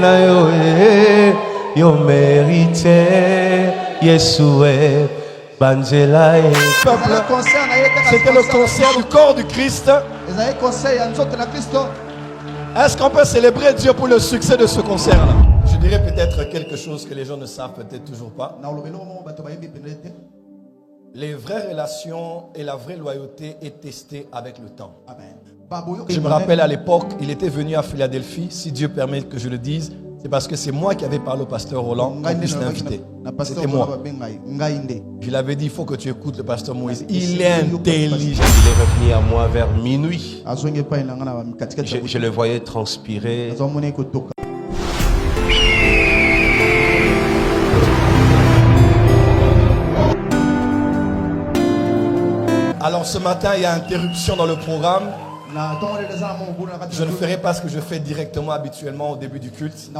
na yo yo mérité Yeshua banzela e. C'était le concert du corps du Christ. Est-ce qu'on peut célébrer Dieu pour le succès de ce concert-là? Je dirais peut-être quelque chose que les gens ne savent peut-être toujours pas. Les vraies relations et la vraie loyauté est testée avec le temps. Je me rappelle à l'époque, il était venu à Philadelphie. Si Dieu permet que je le dise, c'est parce que c'est moi qui avais parlé au pasteur Roland qu'on puisse l'inviter. C'était moi. Je l'avais dit, il faut que tu écoutes le pasteur Moïse. Il est intelligent. Il est revenu à moi vers minuit. Je le voyais transpirer. Alors ce matin, il y a interruption dans le programme. Je ne ferai pas ce que je fais directement habituellement au début du culte.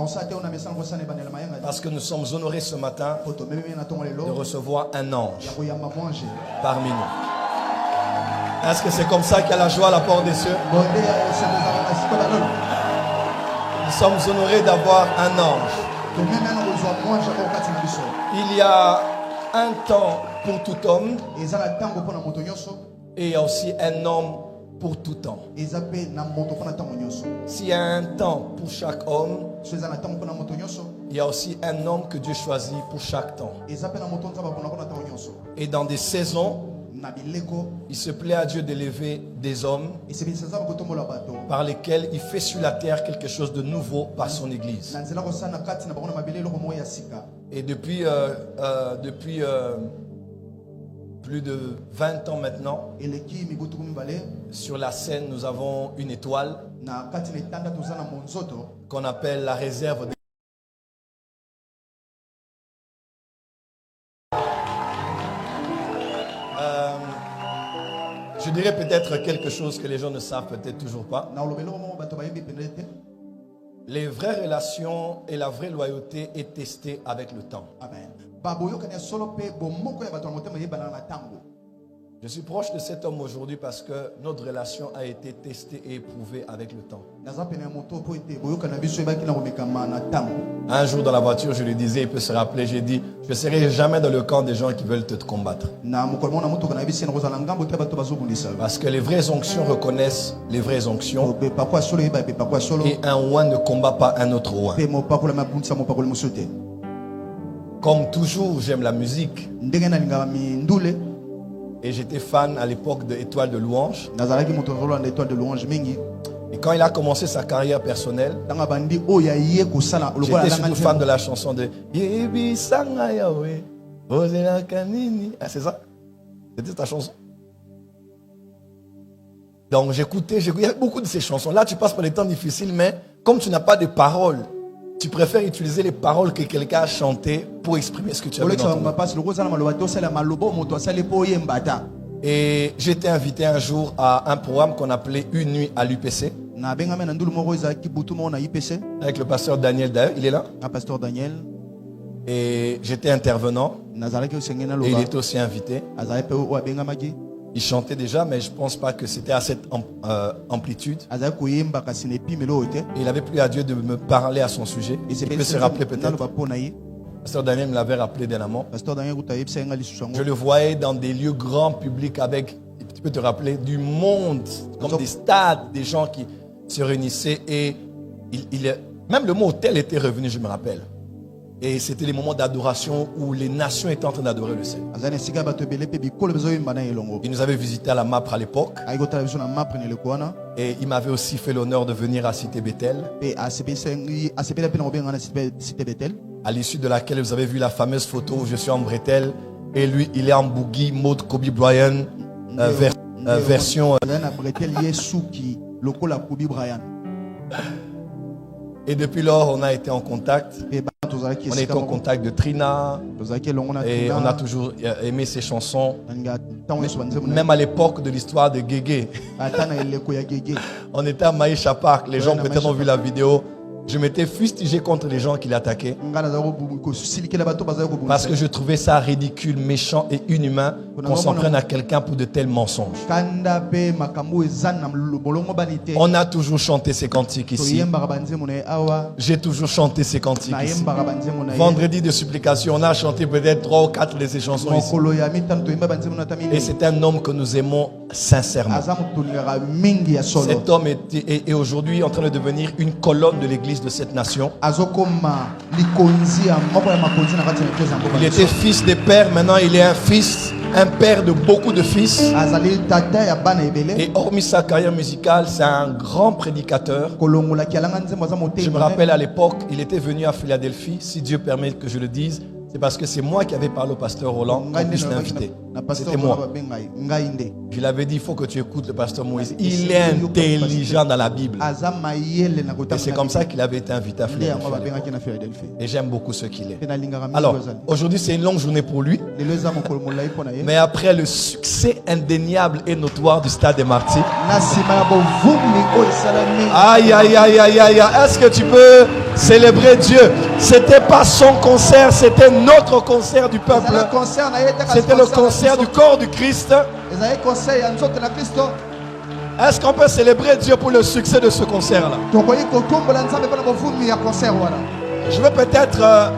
Parce que nous sommes honorés ce matin de recevoir un ange parmi nous. Est-ce que c'est comme ça qu'il y a la joie à la porte des cieux? Nous sommes honorés d'avoir un ange. Il y a un temps pour tout homme et il y a aussi un homme pour tout temps. S'il y a un temps pour chaque homme, il y a aussi un homme que Dieu choisit pour chaque temps. Et dans des saisons, il se plaît à Dieu d'élever des hommes par lesquels il fait sur la terre quelque chose de nouveau par son Église. Et depuis plus de 20 ans maintenant, sur la scène, nous avons une étoile qu'on appelle la réserve des... Je dirais peut-être quelque chose que les gens ne savent peut-être toujours pas. Les vraies relations et la vraie loyauté est testée avec le temps. Je suis proche de cet homme aujourd'hui parce que notre relation a été testée et éprouvée avec le temps. Un jour dans la voiture, je lui disais, il peut se rappeler, j'ai dit, je ne serai jamais dans le camp des gens qui veulent te combattre. Parce que les vraies onctions reconnaissent les vraies onctions. Et un oin ne combat pas un autre oin. Comme toujours, j'aime la musique. Et j'étais fan à l'époque de Étoile de Louange. Et quand il a commencé sa carrière personnelle, j'étais surtout fan de la chanson de Yebi Sanga Yahweh, Ozela Kanini. Ah, c'est ça? C'était ta chanson. Donc j'écoutais, il y a beaucoup de ces chansons. Là, tu passes par des temps difficiles, mais comme tu n'as pas de paroles, tu préfères utiliser les paroles que quelqu'un a chantées pour exprimer ce que tu as entendu. Et j'étais invité un jour à un programme qu'on appelait Une nuit à l'UPC. Avec le pasteur Daniel d'ailleurs, il est là. Pasteur Daniel. Et j'étais intervenant. Et il était aussi invité. Il chantait déjà, mais je ne pense pas que c'était à cette amplitude. Il avait plu à Dieu de me parler à son sujet. Il peut se rappeler peut-être. Pasteur Daniel me l'avait rappelé dernièrement. Je le voyais dans des lieux grands publics avec, tu peux te rappeler, du monde, comme des stades, des gens qui se réunissaient. Et même le mot hôtel était revenu, je me rappelle. Et c'était les moments d'adoration où les nations étaient en train d'adorer le Seigneur. Il nous avait visité à la MAPRE à l'époque. Et il m'avait aussi fait l'honneur de venir à Cité Bethel. À l'issue de laquelle vous avez vu la fameuse photo où je suis en bretelle. Et lui, il est en boogie, mode Kobe Bryant, version... Et depuis lors, on a été en contact. On a été en contact de Trina. Et on a toujours aimé ses chansons. Même à l'époque de l'histoire de Guégué. On était à Maïcha Park. Les gens peut-être ont vu la vidéo. Je m'étais fustigé contre les gens qui l'attaquaient parce que je trouvais ça ridicule, méchant et inhumain qu'on s'en prenne à quelqu'un pour de tels mensonges. On a toujours chanté ces cantiques ici. J'ai toujours chanté ces cantiques ici. Vendredi de supplication, on a chanté peut-être 3 ou 4 de ces chansons ici. Et c'est un homme que nous aimons sincèrement. Cet homme est aujourd'hui en train de devenir une colonne de l'église de cette nation. Il était fils des pères, maintenant il est un père de beaucoup de fils. Et hormis sa carrière musicale, c'est un grand prédicateur. Je me rappelle à l'époque, il était venu à Philadelphie, si Dieu permet que je le dise. C'est parce que c'est moi qui avais parlé au pasteur Roland qu'on puisse l'inviter. C'était moi. Je l'avais dit, il faut que tu écoutes le pasteur Moïse. Il est intelligent dans la Bible. Et c'est comme ça qu'il avait été invité à Philadelphie. Et j'aime beaucoup ce qu'il est. Alors, aujourd'hui c'est une longue journée pour lui. Mais après le succès indéniable et notoire du Stade des Martyrs. Aïe, aïe, aïe, aïe, aïe. Est-ce que tu peux célébrer Dieu? C'était pas son concert, c'était notre concert du peuple. C'était le concert du corps du Christ. Est-ce qu'on peut célébrer Dieu pour le succès de ce concert-là? Je vais peut-être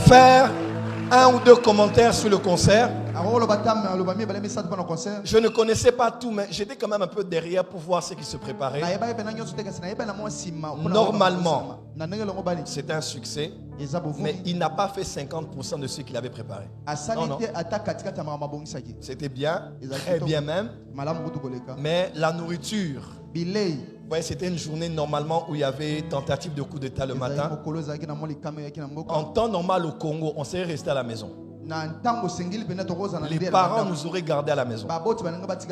faire 1 ou 2 commentaires sur le concert. Je ne connaissais pas tout, mais j'étais quand même un peu derrière pour voir ce qui se préparait. Normalement, c'était un succès, mais il n'a pas fait 50% de ce qu'il avait préparé. Non, non. C'était bien, très bien même, mais la nourriture, ouais, c'était une journée normalement où il y avait tentative de coup d'État le matin. En temps normal au Congo, on serait resté à la maison. Les parents nous auraient gardés à la maison.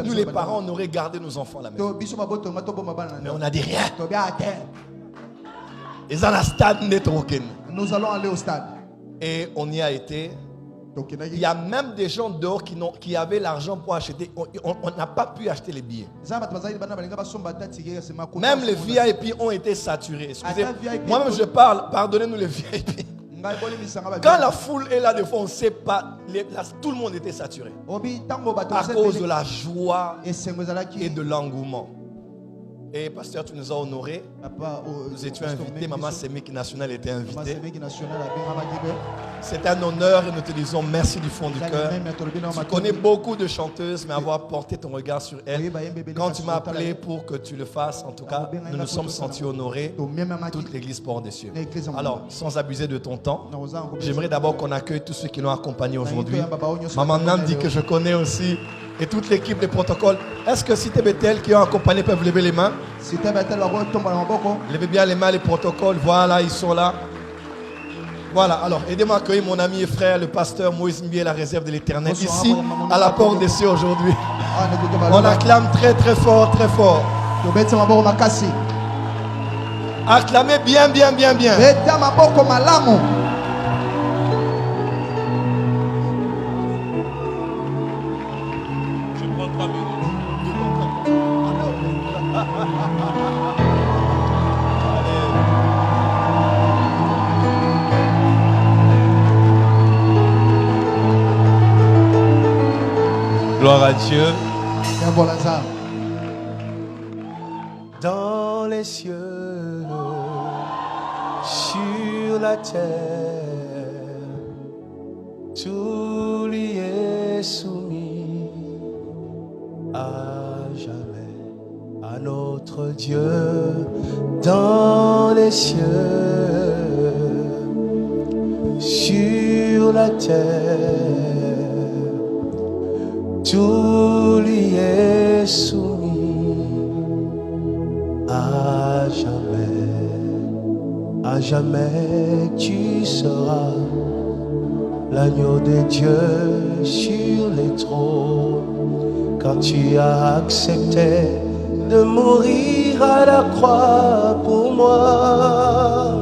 Nous les parents, on aurait gardé nos enfants à la maison. Mais on n'a dit rien. Ils ont la stade. Nous allons aller au stade. Et on y a été. Il y a même des gens dehors qui avaient l'argent pour acheter. On n'a pas pu acheter les billets. Même les VIP ont été saturés. Excusez, moi-même je parle, pardonnez-nous les VIP. Quand la foule est là, des fois on ne sait pas, tout le monde était saturé. À cause de la joie et de l'engouement. Et pasteur, tu nous as honorés. Nous étions invités. Maman Sémique National était invitée. C'est un honneur et nous te disons merci du fond du cœur. Tu connais beaucoup de chanteuses, mais avoir porté ton regard sur elles. Quand tu m'as appelé pour que tu le fasses, en tout cas, nous nous sommes sentis honorés. Toute l'église porte des cieux. Alors, sans abuser de ton temps, j'aimerais d'abord qu'on accueille tous ceux qui l'ont accompagné aujourd'hui. Maman Nam dit que je connais aussi. Et toute l'équipe des protocoles. Est-ce que Cité Bethel qui ont accompagné peuvent lever les mains? Levez bien les mains, les protocoles. Voilà, ils sont là. Voilà, alors aidez-moi à accueillir mon ami et frère, le pasteur Moïse Mbié, la réserve de l'Éternel, ici à la porte des cieux aujourd'hui. On acclame très très fort, très fort. Acclamez bien, bien, bien, bien. Gloire à Dieu. Dans les cieux, sur la terre, tout lui est soumis à jamais à notre Dieu. Dans les cieux, sur la terre, tout lui est soumis à jamais. À jamais tu seras l'agneau de Dieu sur les trônes, car tu as accepté de mourir à la croix pour moi.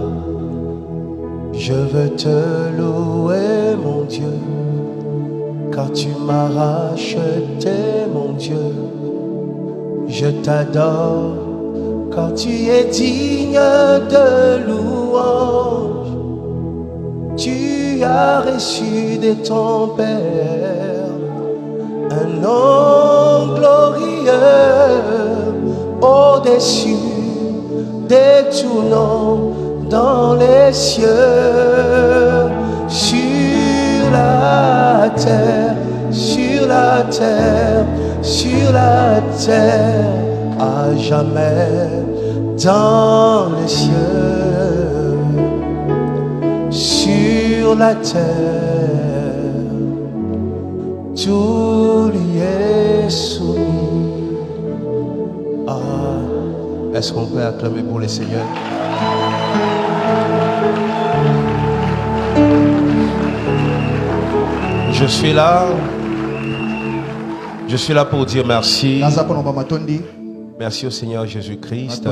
Je veux te louer mon Dieu, car tu m'as racheté, mon Dieu. Je t'adore car tu es digne de louange. Tu as reçu de ton Père un nom glorieux au-dessus de tout nom dans les cieux, sur la terre, sur la terre, sur la terre, à jamais dans les cieux, sur la terre, tout lui est soumis. Ah. Est-ce qu'on peut acclamer pour le Seigneur? Je suis là pour dire merci. Merci au Seigneur Jésus-Christ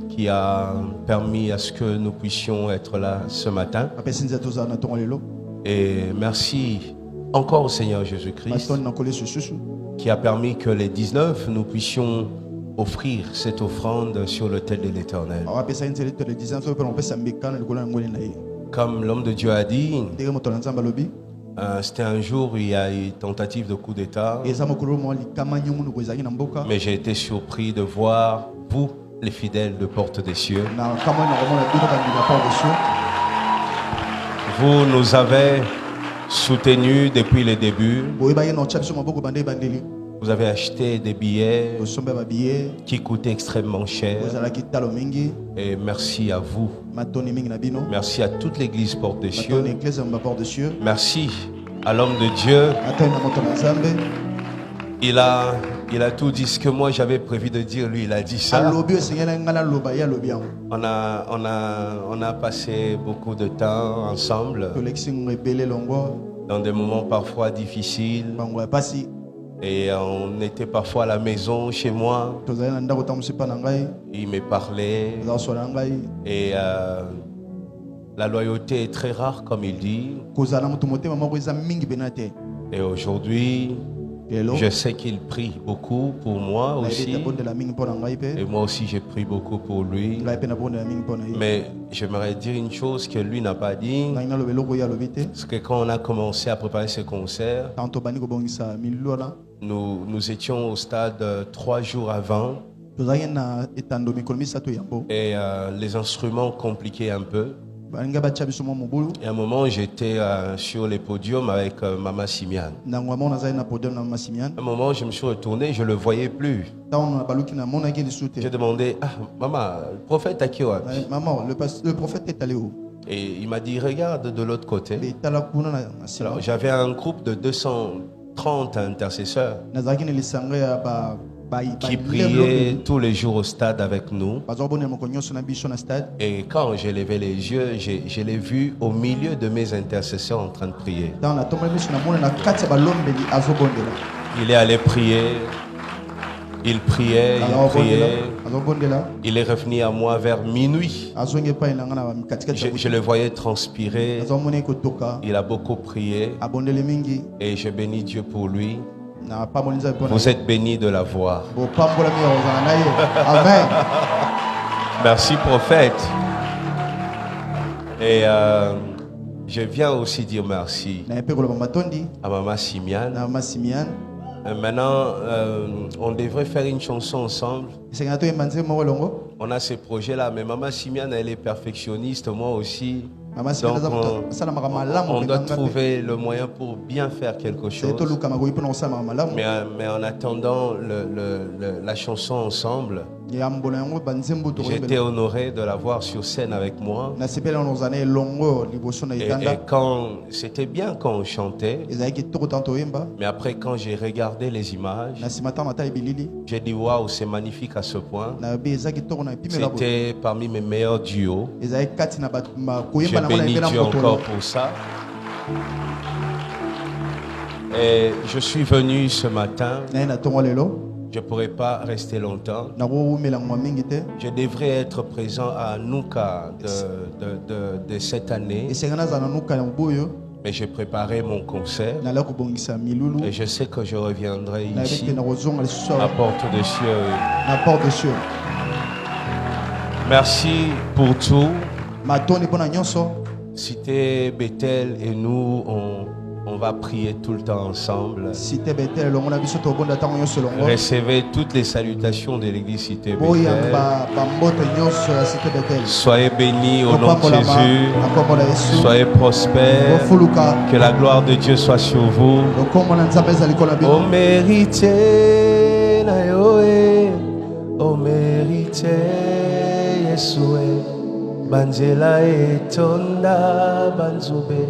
qui a permis à ce que nous puissions être là ce matin. Et merci encore au Seigneur Jésus-Christ qui a permis que les 19 nous puissions offrir cette offrande sur l'autel de l'Éternel. Comme l'homme de Dieu a dit, c'était un jour où il y a eu tentative de coup d'État. Mais j'ai été surpris de voir, vous, les fidèles de Porte des Cieux. Vous nous avez soutenus depuis le début. Vous avez acheté des billets qui coûtaient extrêmement cher. Et merci à vous. Merci à toute l'église Porte des Cieux. Merci à l'homme de Dieu. Il a tout dit ce que moi j'avais prévu de dire. Lui, il a dit ça. On a passé beaucoup de temps ensemble dans des moments parfois difficiles. Et on était parfois à la maison, chez moi. Il me parlait. Et la loyauté est très rare, comme il dit. Et aujourd'hui, je sais qu'il prie beaucoup pour moi aussi. Et moi aussi, j'ai prié beaucoup pour lui. Mais j'aimerais dire une chose que lui n'a pas dit. C'est que quand on a commencé à préparer ce concert, nous étions au stade 3 jours avant. Et les instruments compliquaient un peu. Et à un moment, j'étais sur les podiums avec Maman Simian. À un moment, je me suis retourné, je ne le voyais plus. J'ai demandé, maman, le prophète à qui? Maman, le prophète est allé où? Et il m'a dit, regarde de l'autre côté. Alors, j'avais un groupe de 230 intercesseurs qui priait tous les jours au stade avec nous. Et quand j'ai levé les yeux, je l'ai vu au milieu de mes intercesseurs en train de prier. Il est allé prier. Il priait, il priait. Il est revenu à moi vers minuit. Je le voyais transpirer. Il a beaucoup prié. Et je bénis Dieu pour lui. Vous êtes bénis de la voir. Amen. Merci, prophète. Et je viens aussi dire merci à Maman Simian. Maintenant, on devrait faire une chanson ensemble. On a ce projet-là, mais Maman Simian, elle est perfectionniste, moi aussi. Donc on doit trouver le moyen pour bien faire quelque chose. Mais en attendant la chanson ensemble, j'ai été honoré de la voir sur scène avec moi. Et quand c'était bien quand on chantait, mais après quand j'ai regardé les images, j'ai dit waouh, c'est magnifique à ce point. C'était parmi mes meilleurs duos. Je bénis Dieu encore pour ça. Et je suis venu ce matin. Je ne pourrais pas rester longtemps. Je devrais être présent à Nuka de cette année. Mais j'ai préparé mon concert. Et je sais que je reviendrai ici à Porte des Cieux. Merci pour tout. Cité Bethel et nous, on va prier tout le temps ensemble. Recevez toutes les salutations de l'église Cité Bethel. Soyez bénis au nom de Jésus. Soyez prospères. Que la gloire de Dieu soit sur vous. Ô mérité, ô mérité, Yeshua. Banzela etonda banzube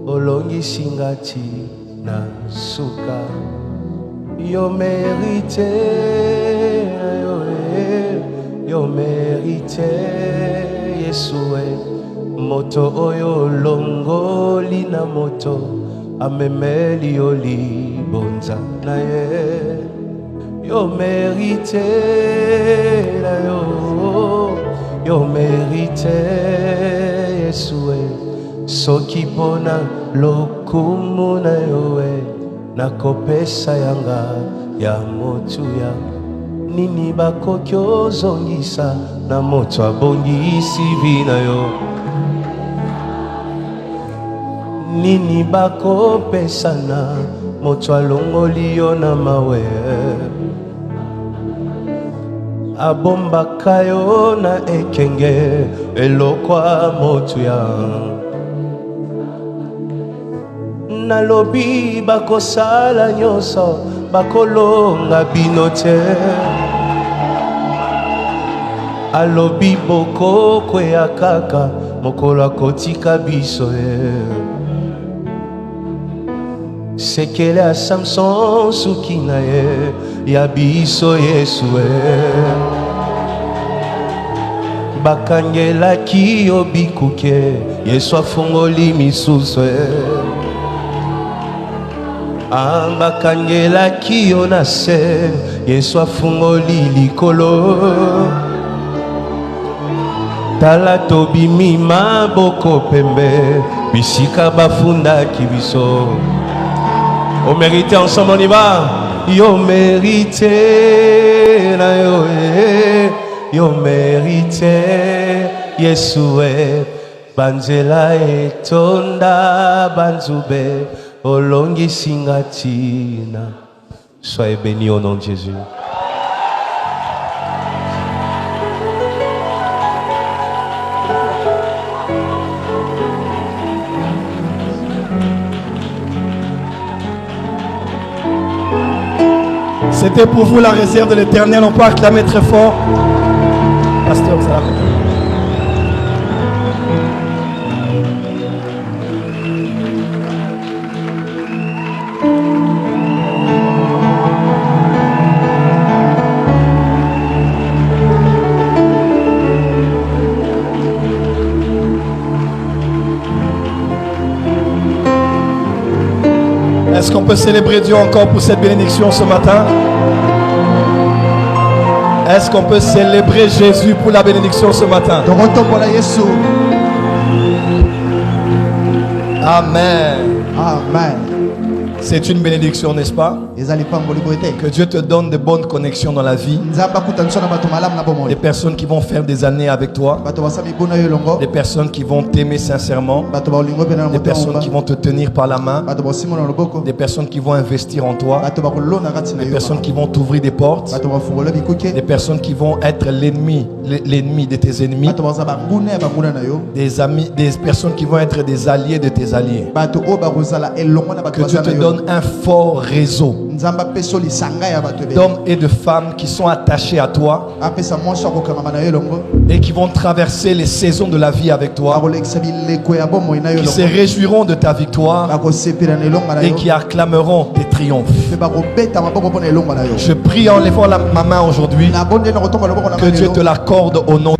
olongi singati na suka yo mérité yo mérité Yeshua moto oyo longoli na moto amemeli oli bonza na ye yo mérité yo mérité Yeshua soki pona lokumu na yoe nakopesa yanga ya motu ya nini bakoki ozongisa na moto abongisi vi na yo nini bakopesa na moto alongoli yo na mawe abombaka yo na ekenge elokwa motu ya nalobi bakosala nyonso bakolonga bino te alobi bokokweya kaka mokolo akotika biso ye sekele ya Samson suki na ye ya biso Yesu bakangelaki yo bikuke Yesu afungoli misusu bakangelaki yo na se Yesu afungoli likolo tala tobimi maboko pembe bisika bafundaki biso. Au mérité, ensemble on y va. Yo mérité, na yo, yo mérité, Yeshua, banzela etonda banzube, olongi singatina. Soyez bénis au nom de Jésus. C'était pour vous la réserve de l'Éternel. On peut acclamer très fort. Pasteur, ça va. Est-ce qu'on peut célébrer Dieu encore pour cette bénédiction ce matin? Est-ce qu'on peut célébrer Jésus pour la bénédiction ce matin? Amen. Amen. C'est une bénédiction, n'est-ce pas? Que Dieu te donne de bonnes connexions dans la vie. Des personnes qui vont faire des années avec toi. Des personnes qui vont t'aimer sincèrement. Des personnes qui vont te tenir par la main. Des personnes qui vont investir en toi. Des personnes qui vont t'ouvrir des portes. Des personnes qui vont être l'ennemi de tes ennemis. Des amis, des personnes qui vont être des alliés de tes alliés. Que Dieu te donne un fort réseau d'hommes et de femmes qui sont attachés à toi et qui vont traverser les saisons de la vie avec toi, qui se réjouiront de ta victoire et qui acclameront tes triomphes. Je prie en levant ma main aujourd'hui que Dieu te l'accorde au nom